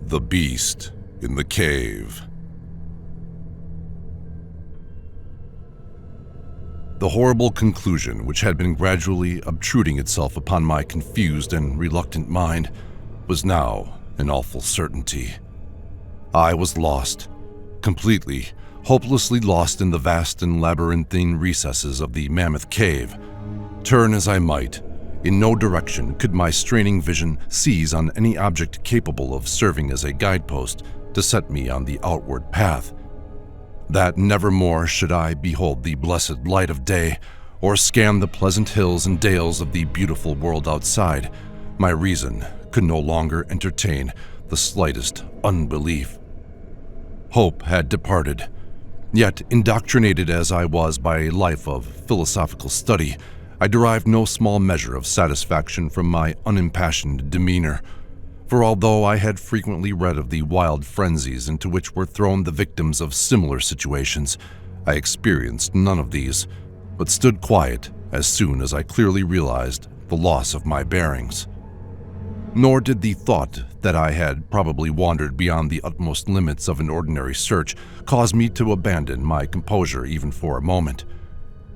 The Beast in the Cave. The horrible conclusion which had been gradually obtruding itself upon my confused and reluctant mind was now an awful certainty. I was lost, completely, hopelessly lost in the vast and labyrinthine recesses of the Mammoth Cave. Turn as I might, in no direction could my straining vision seize on any object capable of serving as a guidepost to set me on the outward path. That nevermore should I behold the blessed light of day, or scan the pleasant hills and dales of the beautiful world outside, my reason could no longer entertain the slightest unbelief. Hope had departed, yet indoctrinated as I was by a life of philosophical study, I derived no small measure of satisfaction from my unimpassioned demeanor. For although I had frequently read of the wild frenzies into which were thrown the victims of similar situations, I experienced none of these, but stood quiet as soon as I clearly realized the loss of my bearings. Nor did the thought that I had probably wandered beyond the utmost limits of an ordinary search cause me to abandon my composure even for a moment.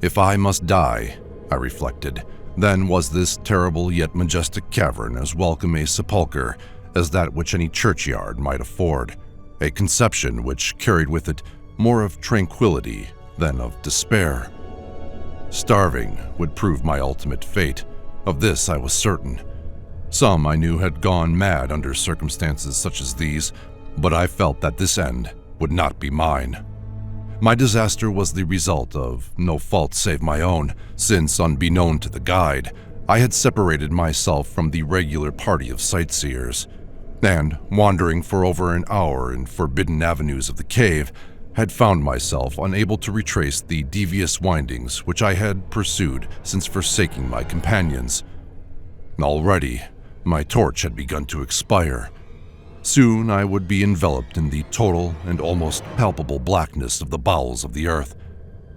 If I must die, I reflected, then was this terrible yet majestic cavern as welcome a sepulchre as that which any churchyard might afford, a conception which carried with it more of tranquility than of despair. Starving would prove my ultimate fate, of this I was certain. Some I knew had gone mad under circumstances such as these, but I felt that this end would not be mine. My disaster was the result of no fault save my own, since, unbeknown to the guide, I had separated myself from the regular party of sightseers, and, wandering for over an hour in forbidden avenues of the cave, had found myself unable to retrace the devious windings which I had pursued since forsaking my companions. Already, my torch had begun to expire. Soon I would be enveloped in the total and almost palpable blackness of the bowels of the earth.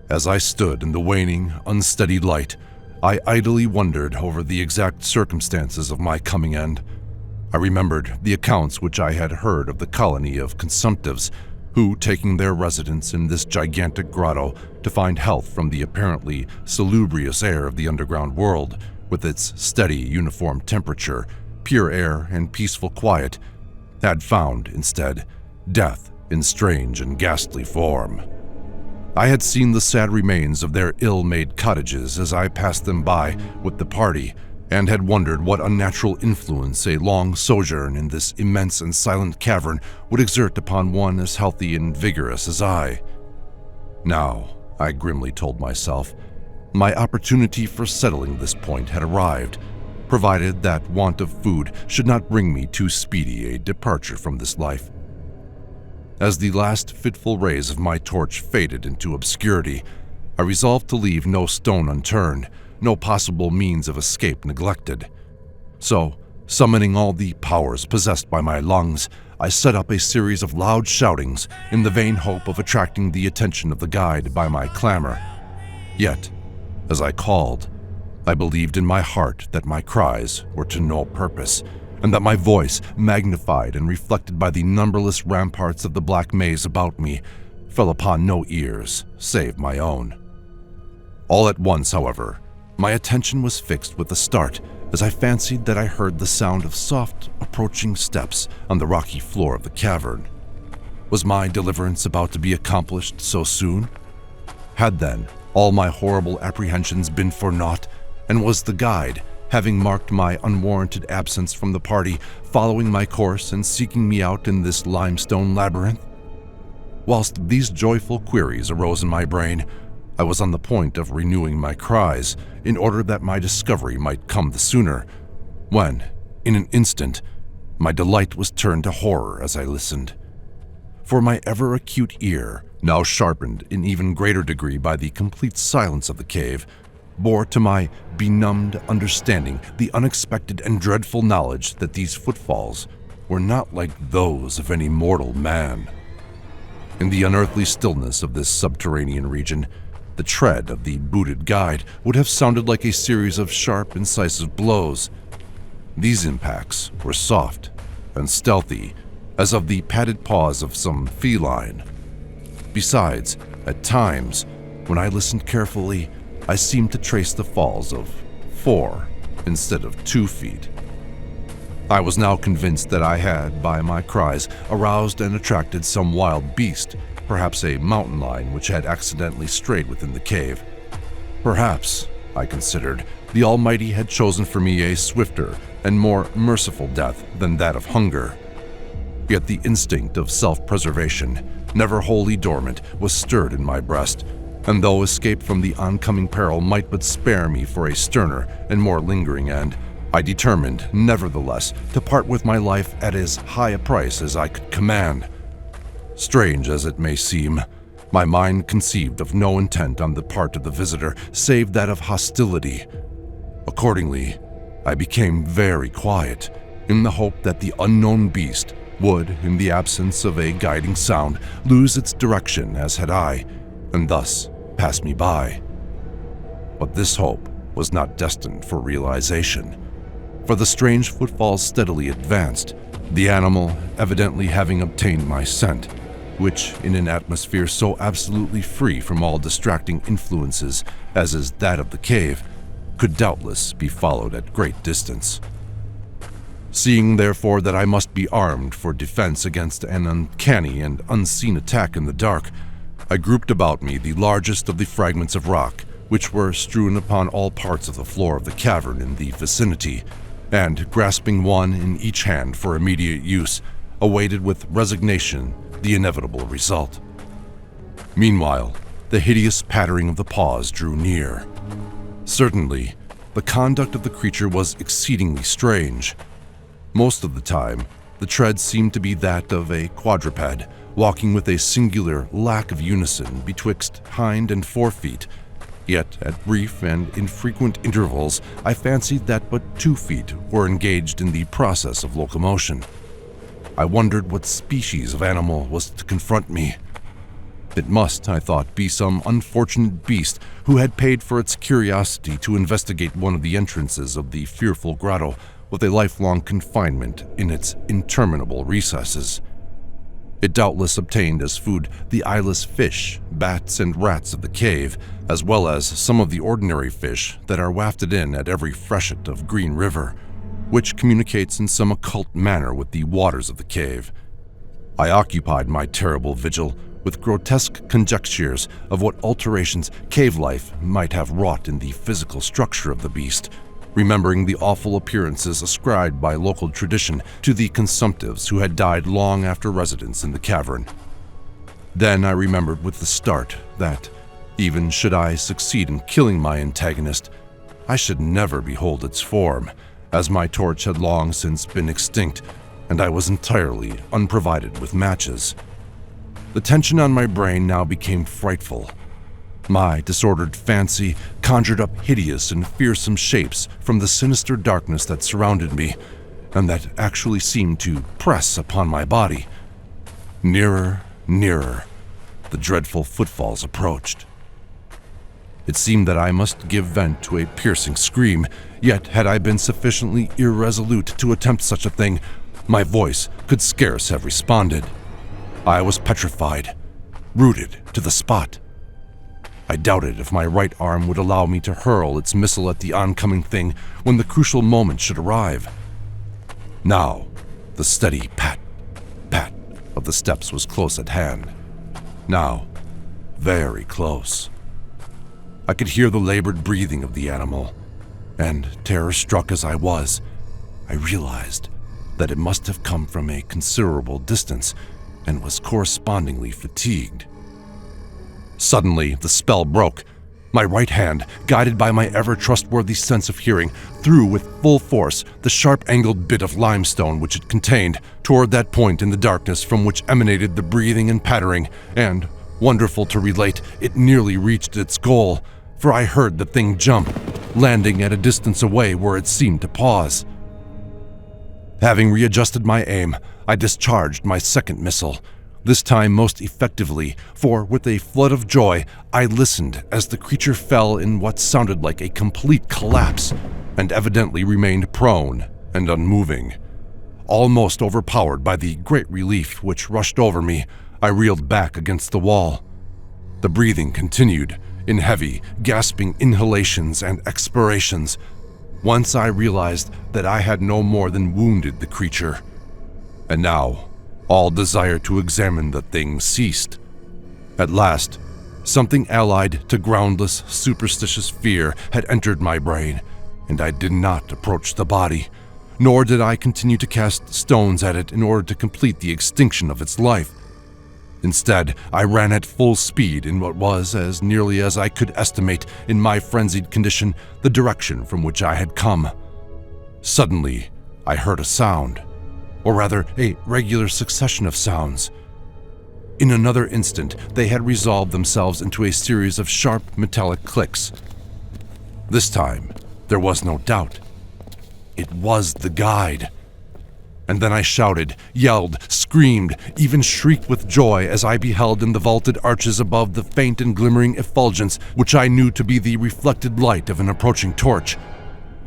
As I stood in the waning, unsteady light, I idly wondered over the exact circumstances of my coming end. I remembered the accounts which I had heard of the colony of consumptives, who, taking their residence in this gigantic grotto to find health from the apparently salubrious air of the underground world, with its steady, uniform temperature, pure air, and peaceful quiet, had found, instead, death in strange and ghastly form. I had seen the sad remains of their ill-made cottages as I passed them by with the party, and had wondered what unnatural influence a long sojourn in this immense and silent cavern would exert upon one as healthy and vigorous as I. Now, I grimly told myself, my opportunity for settling this point had arrived, provided that want of food should not bring me too speedy a departure from this life. As the last fitful rays of my torch faded into obscurity, I resolved to leave no stone unturned, no possible means of escape neglected. So, summoning all the powers possessed by my lungs, I set up a series of loud shoutings in the vain hope of attracting the attention of the guide by my clamor. Yet, as I called, I believed in my heart that my cries were to no purpose, and that my voice, magnified and reflected by the numberless ramparts of the black maze about me, fell upon no ears save my own. All at once, however, my attention was fixed with a start as I fancied that I heard the sound of soft, approaching steps on the rocky floor of the cavern. Was my deliverance about to be accomplished so soon? Had then all my horrible apprehensions been for naught, and was the guide, having marked my unwarranted absence from the party, following my course and seeking me out in this limestone labyrinth? Whilst these joyful queries arose in my brain, I was on the point of renewing my cries in order that my discovery might come the sooner, when, in an instant, my delight was turned to horror as I listened. For my ever-acute ear, now sharpened in even greater degree by the complete silence of the cave, bore to my benumbed understanding the unexpected and dreadful knowledge that these footfalls were not like those of any mortal man. In the unearthly stillness of this subterranean region, the tread of the booted guide would have sounded like a series of sharp, incisive blows. These impacts were soft and stealthy, as of the padded paws of some feline. Besides, at times, when I listened carefully, I seemed to trace the falls of 4 instead of 2 feet. I was now convinced that I had, by my cries, aroused and attracted some wild beast, perhaps a mountain lion which had accidentally strayed within the cave. Perhaps, I considered, the Almighty had chosen for me a swifter and more merciful death than that of hunger. Yet the instinct of self-preservation, never wholly dormant, was stirred in my breast, and though escape from the oncoming peril might but spare me for a sterner and more lingering end, I determined, nevertheless, to part with my life at as high a price as I could command. Strange as it may seem, my mind conceived of no intent on the part of the visitor save that of hostility. Accordingly, I became very quiet, in the hope that the unknown beast would, in the absence of a guiding sound, lose its direction as had I, and thus pass me by. But this hope was not destined for realization, for the strange footfalls steadily advanced, the animal evidently having obtained my scent, which, in an atmosphere so absolutely free from all distracting influences as is that of the cave, could doubtless be followed at great distance. Seeing, therefore, that I must be armed for defense against an uncanny and unseen attack in the dark, I grouped about me the largest of the fragments of rock, which were strewn upon all parts of the floor of the cavern in the vicinity, and, grasping one in each hand for immediate use, awaited with resignation the inevitable result. Meanwhile, the hideous pattering of the paws drew near. Certainly, the conduct of the creature was exceedingly strange. Most of the time, the tread seemed to be that of a quadruped, walking with a singular lack of unison betwixt hind and forefeet. Yet, at brief and infrequent intervals, I fancied that but 2 feet were engaged in the process of locomotion. I wondered what species of animal was to confront me. It must, I thought, be some unfortunate beast who had paid for its curiosity to investigate one of the entrances of the fearful grotto with a lifelong confinement in its interminable recesses. It doubtless obtained as food the eyeless fish, bats, and rats of the cave, as well as some of the ordinary fish that are wafted in at every freshet of Green River, which communicates in some occult manner with the waters of the cave. I occupied my terrible vigil with grotesque conjectures of what alterations cave life might have wrought in the physical structure of the beast, remembering the awful appearances ascribed by local tradition to the consumptives who had died long after residence in the cavern. Then I remembered with a start that, even should I succeed in killing my antagonist, I should never behold its form, as my torch had long since been extinct, and I was entirely unprovided with matches. The tension on my brain now became frightful. My disordered fancy conjured up hideous and fearsome shapes from the sinister darkness that surrounded me, and that actually seemed to press upon my body. Nearer, nearer, the dreadful footfalls approached. It seemed that I must give vent to a piercing scream, yet had I been sufficiently irresolute to attempt such a thing, my voice could scarce have responded. I was petrified, rooted to the spot. I doubted if my right arm would allow me to hurl its missile at the oncoming thing when the crucial moment should arrive. Now, the steady pat, pat of the steps was close at hand. Now, very close. I could hear the labored breathing of the animal, and terror-struck as I was, I realized that it must have come from a considerable distance and was correspondingly fatigued. Suddenly, the spell broke. My right hand, guided by my ever-trustworthy sense of hearing, threw with full force the sharp-angled bit of limestone which it contained toward that point in the darkness from which emanated the breathing and pattering, and, wonderful to relate, it nearly reached its goal, for I heard the thing jump, landing at a distance away where it seemed to pause. Having readjusted my aim, I discharged my second missile, this time most effectively, for with a flood of joy, I listened as the creature fell in what sounded like a complete collapse, and evidently remained prone and unmoving. almost overpowered by the great relief which rushed over me, I reeled back against the wall. The breathing continued in heavy, gasping inhalations and expirations. Once I realized that I had no more than wounded the creature. And now, all desire to examine the thing ceased. At last, something allied to groundless, superstitious fear had entered my brain, and I did not approach the body, nor did I continue to cast stones at it in order to complete the extinction of its life. Instead, I ran at full speed in what was, as nearly as I could estimate in my frenzied condition, the direction from which I had come. Suddenly, I heard a sound, or rather a regular succession of sounds. In another instant, they had resolved themselves into a series of sharp metallic clicks. This time, there was no doubt. It was the guide. And then I shouted, yelled, screamed, even shrieked with joy as I beheld in the vaulted arches above the faint and glimmering effulgence which I knew to be the reflected light of an approaching torch.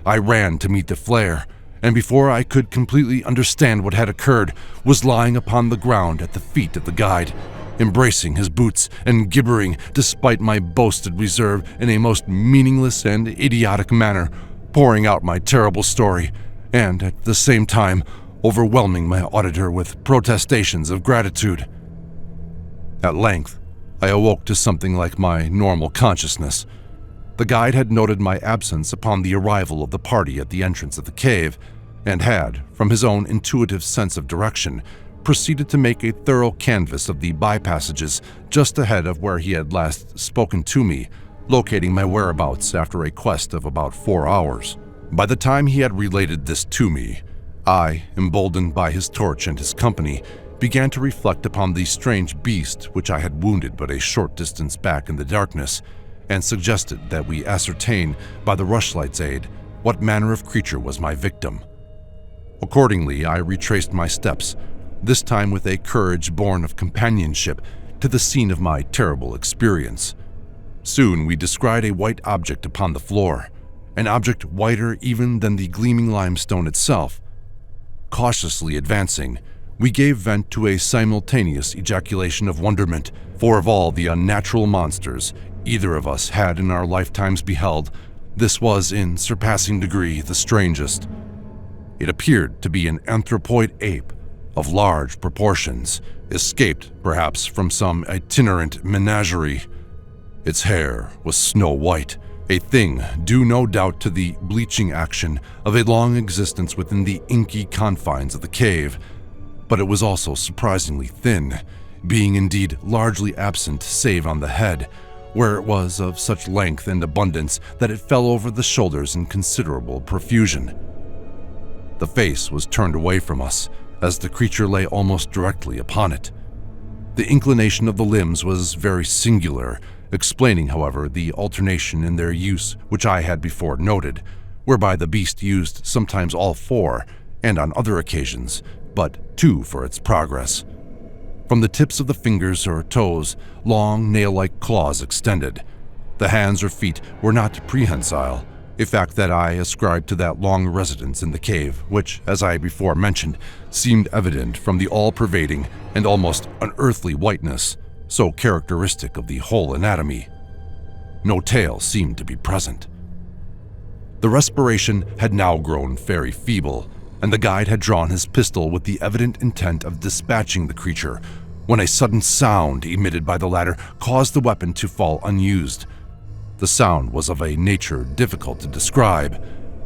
I ran to meet the flare, and before I could completely understand what had occurred, was lying upon the ground at the feet of the guide, embracing his boots and gibbering despite my boasted reserve in a most meaningless and idiotic manner, pouring out my terrible story, and at the same time overwhelming my auditor with protestations of gratitude. At length, I awoke to something like my normal consciousness. The guide had noted my absence upon the arrival of the party at the entrance of the cave, and had, from his own intuitive sense of direction, proceeded to make a thorough canvass of the bypassages just ahead of where he had last spoken to me, locating my whereabouts after a quest of about 4 hours. By the time he had related this to me, I, emboldened by his torch and his company, began to reflect upon the strange beast which I had wounded but a short distance back in the darkness, and suggested that we ascertain, by the rushlight's aid, what manner of creature was my victim. Accordingly, I retraced my steps, this time with a courage born of companionship, to the scene of my terrible experience. Soon we descried a white object upon the floor, an object whiter even than the gleaming limestone itself. Cautiously advancing, we gave vent to a simultaneous ejaculation of wonderment, for of all the unnatural monsters either of us had in our lifetimes beheld, this was in surpassing degree the strangest. It appeared to be an anthropoid ape of large proportions, escaped perhaps from some itinerant menagerie. Its hair was snow white, a thing due no doubt to the bleaching action of a long existence within the inky confines of the cave, but it was also surprisingly thin, being indeed largely absent save on the head, where it was of such length and abundance that it fell over the shoulders in considerable profusion. The face was turned away from us, as the creature lay almost directly upon it. The inclination of the limbs was very singular, explaining, however, the alternation in their use which I had before noted, whereby the beast used sometimes all 4, and on other occasions, but 2 for its progress. From the tips of the fingers or toes, long nail-like claws extended. The hands or feet were not prehensile, a fact that I ascribed to that long residence in the cave, which, as I before mentioned, seemed evident from the all-pervading and almost unearthly whiteness, so characteristic of the whole anatomy. No tail seemed to be present. The respiration had now grown very feeble, and the guide had drawn his pistol with the evident intent of dispatching the creature, when a sudden sound emitted by the latter caused the weapon to fall unused. The sound was of a nature difficult to describe.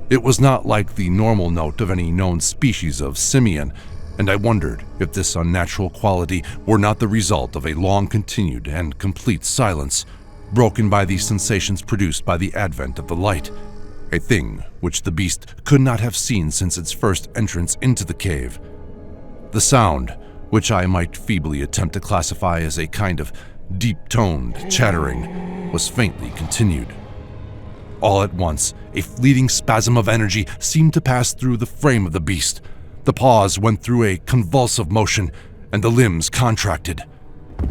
It was not like the normal note of any known species of simian, and I wondered if this unnatural quality were not the result of a long-continued and complete silence, broken by the sensations produced by the advent of the light, a thing which the beast could not have seen since its first entrance into the cave. The sound, which I might feebly attempt to classify as a kind of deep-toned chattering, was faintly continued. All at once, a fleeting spasm of energy seemed to pass through the frame of the beast. The paws went through a convulsive motion, and the limbs contracted.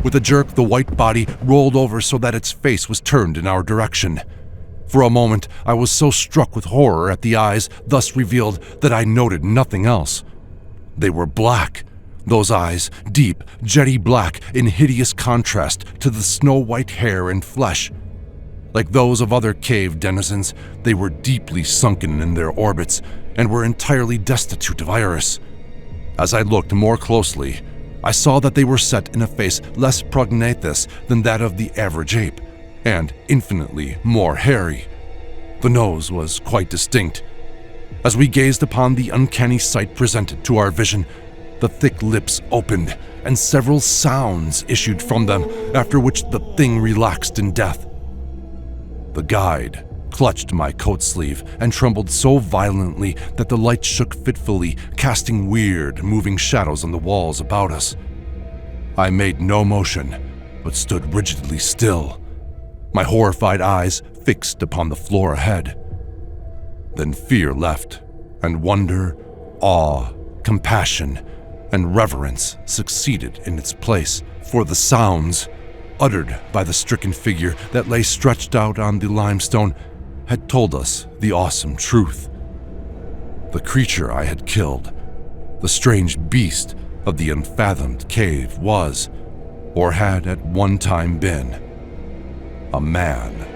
With a jerk, the white body rolled over so that its face was turned in our direction. For a moment, I was so struck with horror at the eyes thus revealed that I noted nothing else. They were black. Those eyes, deep, jetty black in hideous contrast to the snow-white hair and flesh. Like those of other cave denizens, they were deeply sunken in their orbits and were entirely destitute of iris. As I looked more closely, I saw that they were set in a face less prognathous than that of the average ape, and infinitely more hairy. The nose was quite distinct. As we gazed upon the uncanny sight presented to our vision, the thick lips opened and several sounds issued from them, after which the thing relaxed in death. The guide clutched my coat sleeve and trembled so violently that the light shook fitfully, casting weird, moving shadows on the walls about us. I made no motion, but stood rigidly still, my horrified eyes fixed upon the floor ahead. Then fear left, and wonder, awe, compassion, and reverence succeeded in its place, for the sounds uttered by the stricken figure that lay stretched out on the limestone had told us the awesome truth. The creature I had killed, the strange beast of the unfathomed cave, was, or had at one time been, a man.